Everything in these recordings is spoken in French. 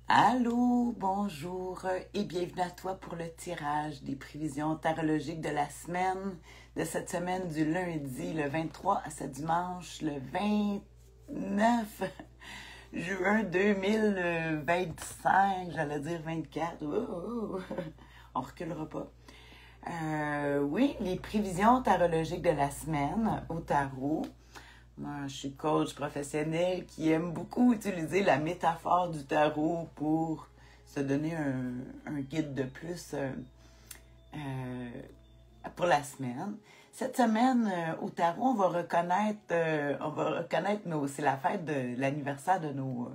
Allô, bonjour et bienvenue à toi pour le tirage des prévisions tarologiques de la semaine, de cette semaine du lundi le 23 à ce dimanche le 29 juin 2025, j'allais dire 24, on reculera pas. Oui, les prévisions tarologiques de la semaine au tarot. Moi, je suis coach professionnel qui aime beaucoup utiliser la métaphore du tarot pour se donner un guide de plus euh, pour la semaine. Cette semaine, au tarot, on va reconnaître c'est la fête de l'anniversaire de nos,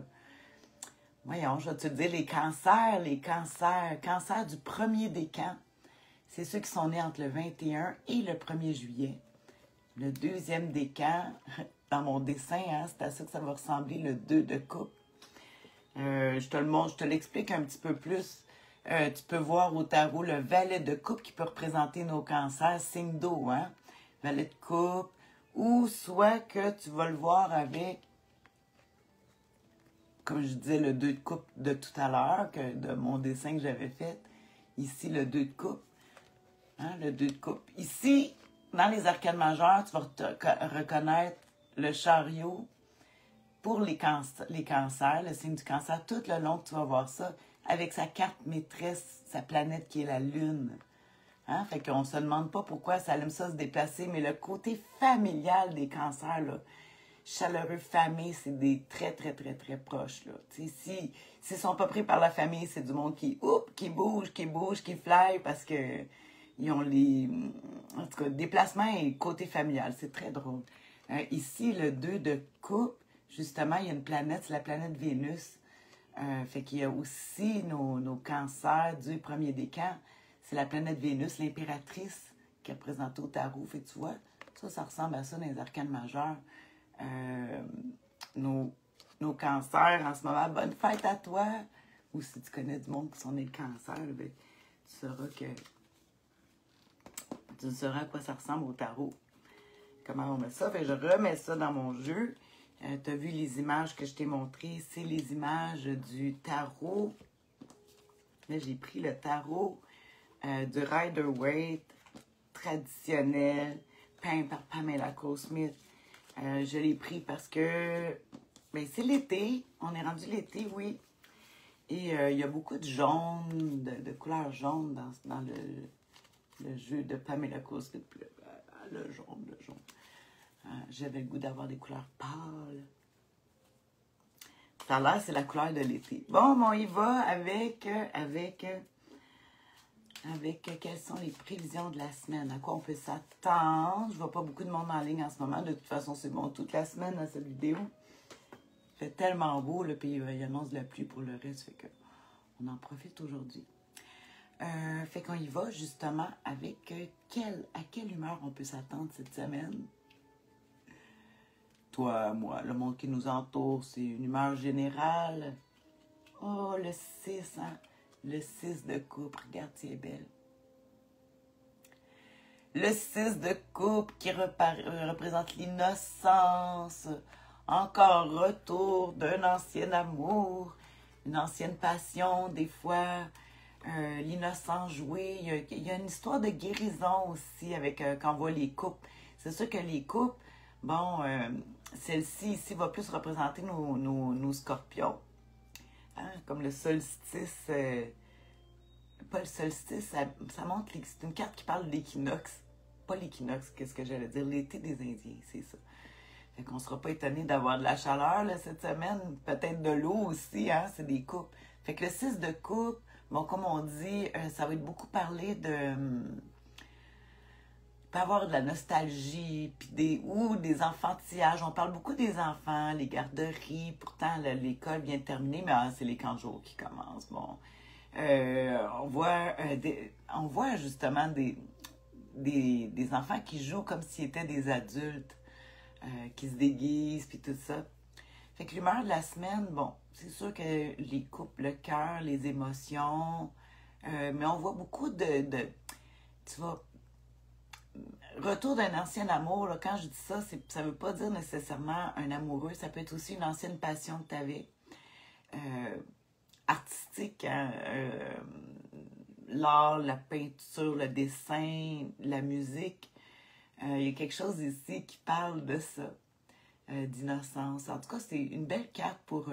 voyons, je vais te dire, les cancers du premier décan. C'est ceux qui sont nés entre le 21 et le 1er juillet. Le deuxième décan, dans mon dessin, hein, c'est à ça que ça va ressembler, le 2 de coupe. Je te le montre, je te l'explique un petit peu plus. Tu peux voir au tarot le valet de coupe qui peut représenter nos cancers, signe d'eau, hein? Valet de coupe, ou soit que tu vas le voir avec, comme je disais, le 2 de coupe de tout à l'heure, de mon dessin que j'avais fait. Ici, le 2 de coupe. Hein, le 2 de coupe. Ici, dans les arcanes majeures, tu vas reconnaître le chariot pour les cancers, le signe du cancer. Tout le long, tu vas voir ça avec sa carte maîtresse, sa planète qui est la lune. Hein? Fait qu'on se demande pas pourquoi ça aime ça se déplacer, mais le côté familial des cancers, là, chaleureux, famille, c'est des très, très, très, très proches. Là. S'ils sont pas pris par la famille, c'est du monde qui bouge, qui fly, parce que ils ont en tout cas, déplacement et côté familial. C'est très drôle. Ici, le 2 de coupe, justement, il y a une planète, c'est la planète Vénus. Fait qu'il y a aussi nos cancers du premier décan. C'est la planète Vénus, l'impératrice, qui est représentée au tarot. Fait que tu vois, ça ressemble à ça dans les arcanes majeures. Nos cancers en ce moment, bonne fête à toi. Ou si tu connais du monde qui sont nés de cancer, ben, tu sauras à quoi ça ressemble au tarot. Comment on met ça? Fait que je remets ça dans mon jeu. Tu as vu les images que je t'ai montrées. C'est les images du tarot. Là, j'ai pris le tarot du Rider-Waite traditionnel, peint par Pamela Cosmith. Je l'ai pris parce que ben, c'est l'été. On est rendu l'été, oui. Et il y a beaucoup de jaune, de couleur jaune dans le jeu de Pamela Cosmith. Le jaune. J'avais le goût d'avoir des couleurs pâles. Ça a l'air, c'est la couleur de l'été. Bon, on y va avec quelles sont les prévisions de la semaine. À quoi on peut s'attendre. Je vois pas beaucoup de monde en ligne en ce moment. De toute façon, c'est bon toute la semaine dans cette vidéo. Il fait tellement beau, le pays il annonce la pluie pour le reste. Fait que on en profite aujourd'hui. Fait qu'on y va justement avec à quelle humeur on peut s'attendre cette semaine. Toi, moi, le monde qui nous entoure, c'est une humeur générale. Oh, le 6, hein? Le 6 de coupe, regarde, c'est belle. Le 6 de coupe qui représente l'innocence. Encore retour d'un ancien amour, une ancienne passion, des fois. L'innocence jouée. Il y a une histoire de guérison aussi avec quand on voit les coupes. C'est sûr que les coupes, bon, celle-ci ici va plus représenter nos scorpions. Hein? Comme le solstice, pas le solstice, ça montre, c'est une carte qui parle de l'équinoxe. Pas l'équinoxe, qu'est-ce que j'allais dire? L'été des Indiens, c'est ça. Fait qu'on ne sera pas étonné d'avoir de la chaleur là, cette semaine. Peut-être de l'eau aussi, hein? C'est des coupes. Fait que le 6 de coupe, bon, comme on dit, ça va être beaucoup parlé de... peut avoir de la nostalgie, puis ou des enfantillages. On parle beaucoup des enfants, les garderies. Pourtant, l'école vient de terminer, mais c'est les camps de jour qui commencent. Bon, on voit justement des enfants qui jouent comme s'ils étaient des adultes, qui se déguisent, puis tout ça. Fait que l'humeur de la semaine, bon, c'est sûr que les couples, le cœur, les émotions, mais on voit beaucoup tu vois, retour d'un ancien amour, là, quand je dis ça, ça veut pas dire nécessairement un amoureux, ça peut être aussi une ancienne passion que tu avais. artistique, hein, l'art, la peinture, le dessin, la musique. Il y a quelque chose ici qui parle de ça, d'innocence. En tout cas, c'est une belle carte pour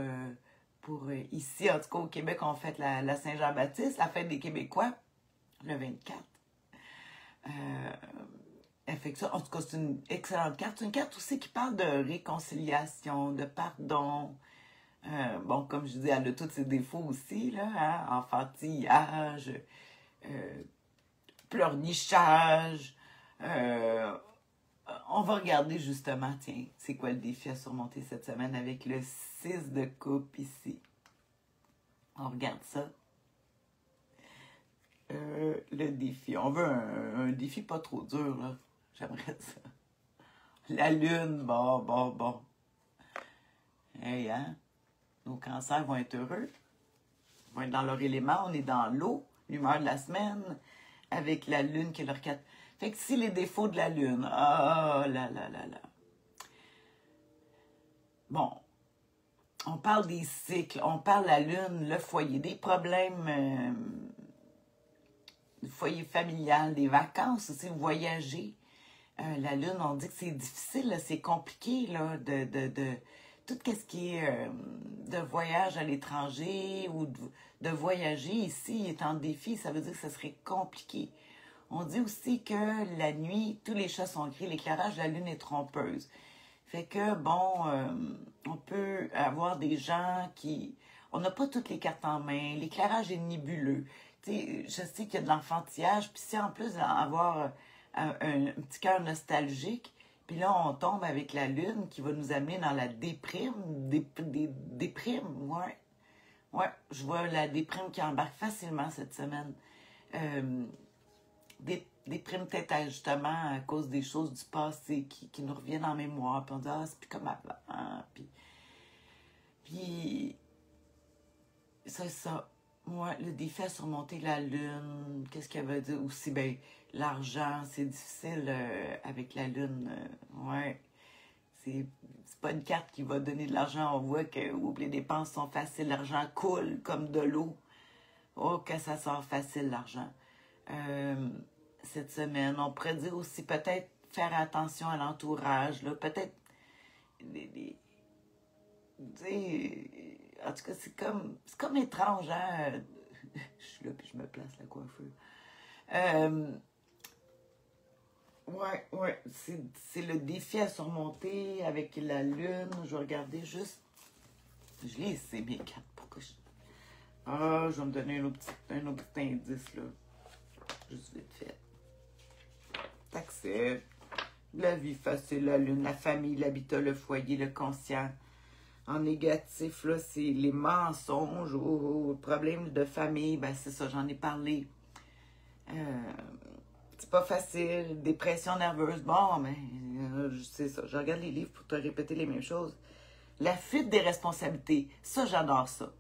ici, en tout cas au Québec, on fête la Saint-Jean-Baptiste, la fête des Québécois, le 24. Elle fait que ça, en tout cas, c'est une excellente carte. C'est une carte aussi qui parle de réconciliation, de pardon. Bon, comme je dis, elle a tous ses défauts aussi, là, hein? Enfantillage, pleurnichage. On va regarder justement, tiens, c'est quoi le défi à surmonter cette semaine avec le 6 de coupe ici. On regarde ça. Le défi. On veut un défi pas trop dur, là. J'aimerais ça. La lune, bon. Hey, hein? Nos cancers vont être heureux. Ils vont être dans leur élément. On est dans l'eau, l'humeur de la semaine, avec la lune qui est leur 4. Fait que si les défauts de la lune, là. Bon, on parle des cycles, on parle de la lune, le foyer, des problèmes, du foyer familial, des vacances aussi, voyager. La lune, on dit que c'est difficile, c'est compliqué, là, de tout ce qui est de voyage à l'étranger ou de voyager ici est en défi, ça veut dire que ce serait compliqué. On dit aussi que la nuit, tous les chats sont gris, l'éclairage de la lune est trompeuse. Fait que, bon, on peut avoir des gens qui... On n'a pas toutes les cartes en main, l'éclairage est nébuleux. Tu sais, je sais qu'il y a de l'enfantillage, puis si en plus avoir un petit cœur nostalgique, puis là, on tombe avec la lune qui va nous amener dans la déprime, déprime, ouais. Ouais, je vois la déprime qui embarque facilement cette semaine. Déprime peut-être justement à cause des choses du passé qui nous reviennent en mémoire, puis on dit « Ah, c'est plus comme avant. Hein? » Puis c'est ça. Moi, le défi à surmonter la lune, qu'est-ce qu'elle veut dire aussi? Ben, l'argent, c'est difficile avec la lune. Ouais. C'est pas une carte qui va donner de l'argent. On voit que les dépenses sont faciles. L'argent coule comme de l'eau. Oh, que ça sort facile, l'argent. Cette semaine, on pourrait dire aussi peut-être faire attention à l'entourage. Peut-être en tout cas, c'est comme étrange, hein? Je suis là, puis je me place la coiffure. Ouais, c'est le défi à surmonter avec la lune. Je vais regarder juste. Je lis ici mes cartes. Pourquoi je... je vais me donner un autre petit indice, là. Juste vite fait. T'acceptes. La vie facile, la lune, la famille, l'habitat, le foyer, le conscient. En négatif, là, c'est les mensonges ou problèmes de famille. Ben, c'est ça, j'en ai parlé. C'est pas facile. Dépression nerveuse. Bon, ben, c'est ça. Je regarde les livres pour te répéter les mêmes choses. La fuite des responsabilités. Ça, j'adore ça.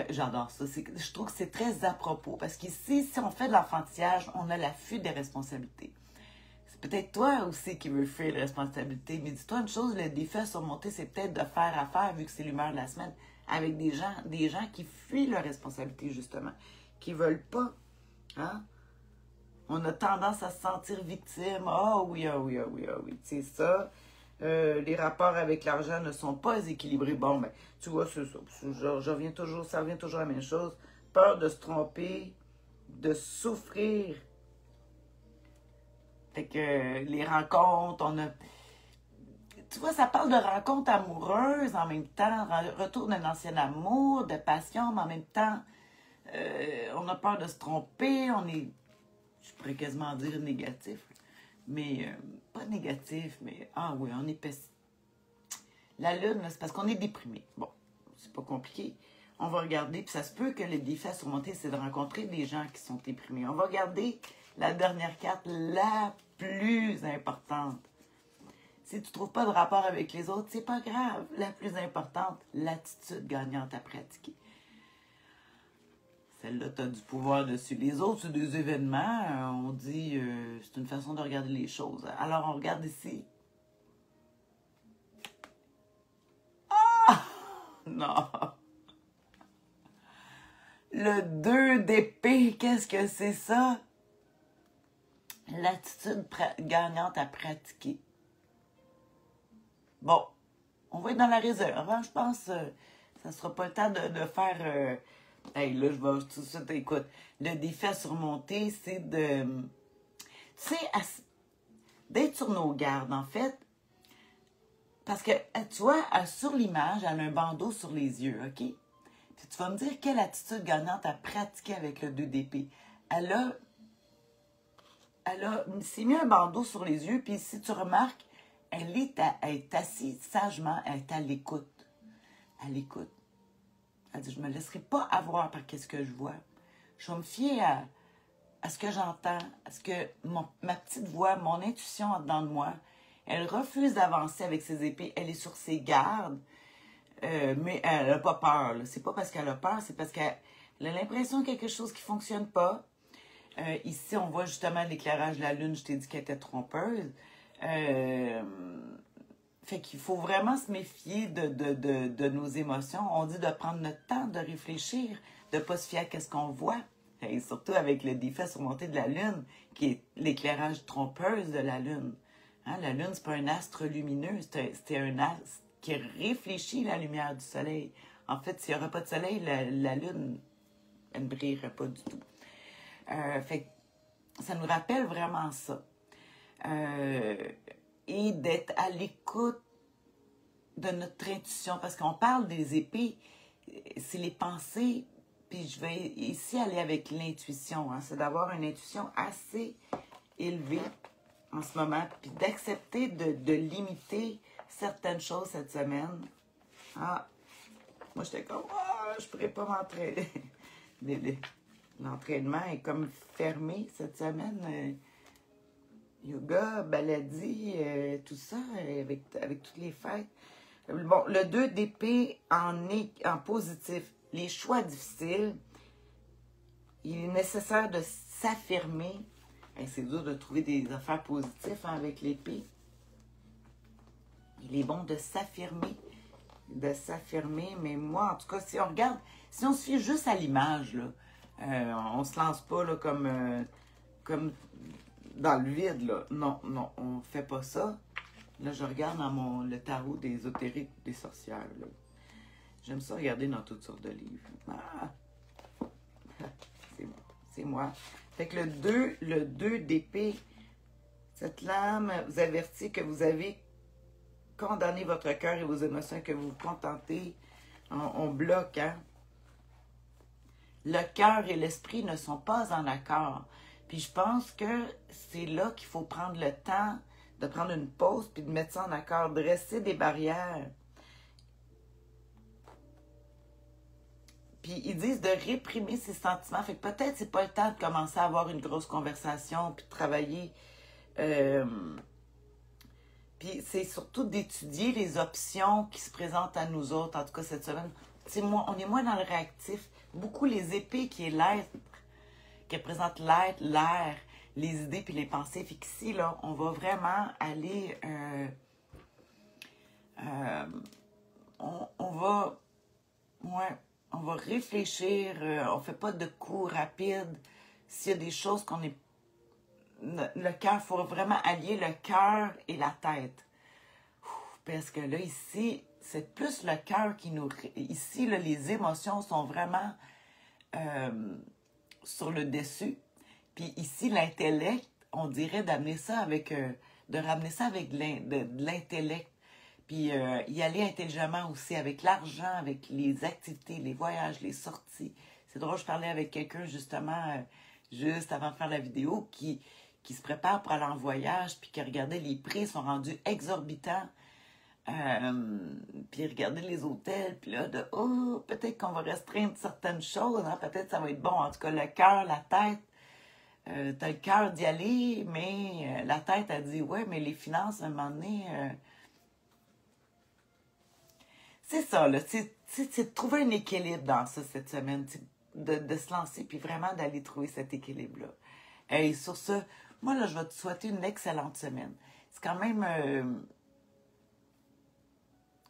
J'adore ça. Je trouve que c'est très à propos. Parce qu'ici, si on fait de l'enfantillage, on a la fuite des responsabilités. Peut-être toi aussi qui veux fuir les responsabilités, mais dis-toi une chose, le défi à surmonter, c'est peut-être de faire affaire, vu que c'est l'humeur de la semaine, avec des gens qui fuient leurs responsabilités, justement, qui veulent pas. Hein? On a tendance à se sentir victime. Ah oui, c'est ça. Les rapports avec l'argent ne sont pas équilibrés. Bon, ben, tu vois, c'est ça. Ça revient toujours à la même chose. Peur de se tromper, de souffrir. Fait que les rencontres, tu vois, ça parle de rencontres amoureuses en même temps, retour d'un ancien amour, de passion, mais en même temps, on a peur de se tromper, je pourrais quasiment dire négatif, mais pas négatif, mais oui, on est pessimiste. La lune, c'est parce qu'on est déprimé. Bon, c'est pas compliqué. On va regarder, puis ça se peut que le défi à surmonter, c'est de rencontrer des gens qui sont déprimés. On va regarder la dernière carte, la plus importante. Si tu ne trouves pas de rapport avec les autres, c'est pas grave. La plus importante, l'attitude gagnante à pratiquer. Celle-là, tu as du pouvoir dessus. Les autres, c'est des événements. On dit, c'est une façon de regarder les choses. Alors, on regarde ici. Ah! Non! Le 2 d'épée, qu'est-ce que c'est ça? L'attitude gagnante à pratiquer. Bon, on va être dans la réserve. Hein? Je pense que ça ne sera pas le temps de faire... Hey, là, je vais tout de suite, écoute. Le défi à surmonter, c'est de... Tu sais, d'être sur nos gardes, en fait. Parce que, tu vois, sur l'image, elle a un bandeau sur les yeux, OK? Puis tu vas me dire quelle attitude gagnante à pratiquer avec le 2 d'épée. Elle s'est mis un bandeau sur les yeux, puis si tu remarques, elle est assise sagement, elle est à l'écoute. À l'écoute. Elle dit, je ne me laisserai pas avoir par qu'est-ce que je vois. Je vais me fier à ce que j'entends, à ce que ma petite voix, mon intuition en dedans de moi. Elle refuse d'avancer avec ses épées. Elle est sur ses gardes, mais elle n'a pas peur. C'est pas parce qu'elle a peur, c'est parce qu'elle a l'impression qu'il y a quelque chose qui ne fonctionne pas. Ici, on voit justement l'éclairage de la lune. Je t'ai dit qu'elle était trompeuse. Fait qu'il faut vraiment se méfier de nos émotions. On dit de prendre notre temps, de réfléchir, de ne pas se fier à ce qu'on voit. Et surtout avec le défi à surmonter de la Lune, qui est l'éclairage trompeuse de la Lune. Hein, la Lune, c'est pas un astre lumineux, c'est un astre qui réfléchit la lumière du Soleil. En fait, s'il n'y aurait pas de Soleil, la Lune, elle ne brillerait pas du tout. Fait que ça nous rappelle vraiment ça. Et d'être à l'écoute de notre intuition. Parce qu'on parle des épées, c'est les pensées, puis je vais ici aller avec l'intuition. Hein, c'est d'avoir une intuition assez élevée en ce moment, puis d'accepter de limiter certaines choses cette semaine. Ah, moi j'étais comme, je ne pourrais pas m'entraîner. L'entraînement est comme fermé cette semaine. Yoga, baladie, tout ça, avec toutes les fêtes. Bon, le 2 d'épée en positif. Les choix difficiles. Il est nécessaire de s'affirmer. C'est dur de trouver des affaires positives hein, avec l'épée. Il est bon de s'affirmer. Mais moi, en tout cas, si on regarde, si on se fie juste à l'image, on ne se lance pas là, comme dans le vide, là. Non, on ne fait pas ça. Là, je regarde dans le tarot des ésotériques des sorcières. Là. J'aime ça regarder dans toutes sortes de livres. Ah! C'est moi. Fait que le 2 d'épée, cette lame vous avertit que vous avez condamné votre cœur et vos émotions, que vous vous contentez. On bloque, hein? Le cœur et l'esprit ne sont pas en accord. Puis je pense que c'est là qu'il faut prendre le temps de prendre une pause puis de mettre ça en accord, dresser des barrières. Puis ils disent de réprimer ses sentiments. Fait que peut-être c'est pas le temps de commencer à avoir une grosse conversation puis de travailler. Puis c'est surtout d'étudier les options qui se présentent à nous autres, en tout cas cette semaine. On est moins dans le réactif. Beaucoup les épées qui est l'être, qui représente l'être, l'air, les idées puis les pensées. Fait qu'ici, là, on va vraiment aller... on va réfléchir. On ne fait pas de coups rapides. S'il y a des choses qu'on est... Le cœur, il faut vraiment allier le cœur et la tête. Parce que là, ici, c'est plus le cœur qui nous... Ici, là, les émotions sont vraiment sur le dessus. Puis ici, l'intellect, on dirait d'amener ça avec... de ramener ça avec de l'intellect. Puis y aller intelligemment aussi avec l'argent, avec les activités, les voyages, les sorties. C'est drôle, je parlais avec quelqu'un justement, juste avant de faire la vidéo, qui se prépare pour aller en voyage, puis qui regardait les prix sont rendus exorbitants. Puis regardait les hôtels, puis là, peut-être qu'on va restreindre certaines choses, hein, peut-être ça va être bon. En tout cas, le cœur, la tête, t'as le cœur d'y aller, mais la tête a dit, ouais, mais les finances, à un moment donné... c'est ça, là, c'est de trouver un équilibre dans ça cette semaine, de se lancer, puis vraiment d'aller trouver cet équilibre-là. Et sur ce, moi, là, je vais te souhaiter une excellente semaine. C'est quand même...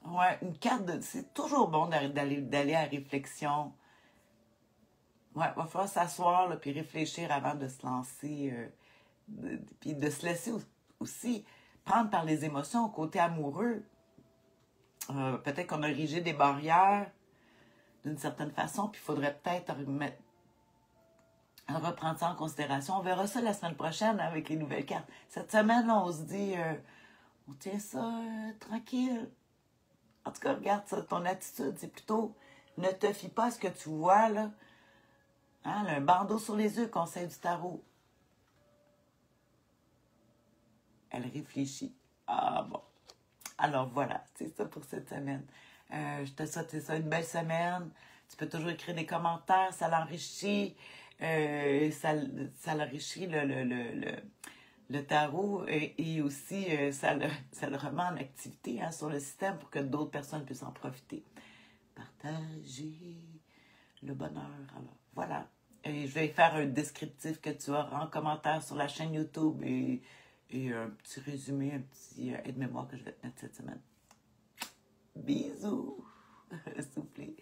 ouais, une carte de... C'est toujours bon d'aller à la réflexion. Ouais, il va falloir s'asseoir, là, puis réfléchir avant de se lancer, puis de se laisser aussi prendre par les émotions au côté amoureux. Peut-être qu'on a érigé des barrières d'une certaine façon, puis il faudrait peut-être reprendre ça en considération. On verra ça la semaine prochaine avec les nouvelles cartes. Cette semaine, là, on se dit, on tient ça tranquille. En tout cas, regarde ça, ton attitude, c'est plutôt, ne te fie pas à ce que tu vois, là. Hein, un bandeau sur les yeux, conseil du tarot. Elle réfléchit. Ah bon. Alors voilà, c'est ça pour cette semaine. Je te souhaite ça, une belle semaine. Tu peux toujours écrire des commentaires, ça l'enrichit. Ça l'enrichit le tarot et aussi ça le remet en activité hein, sur le système pour que d'autres personnes puissent en profiter. Partager le bonheur. Alors voilà. Et je vais faire un descriptif que tu auras en commentaire sur la chaîne YouTube et un petit résumé, un petit aide-mémoire que je vais te mettre cette semaine. Bisous! S'il vous plaît.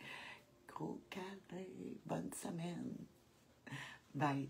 Gros câlin. Bonne semaine. Bye.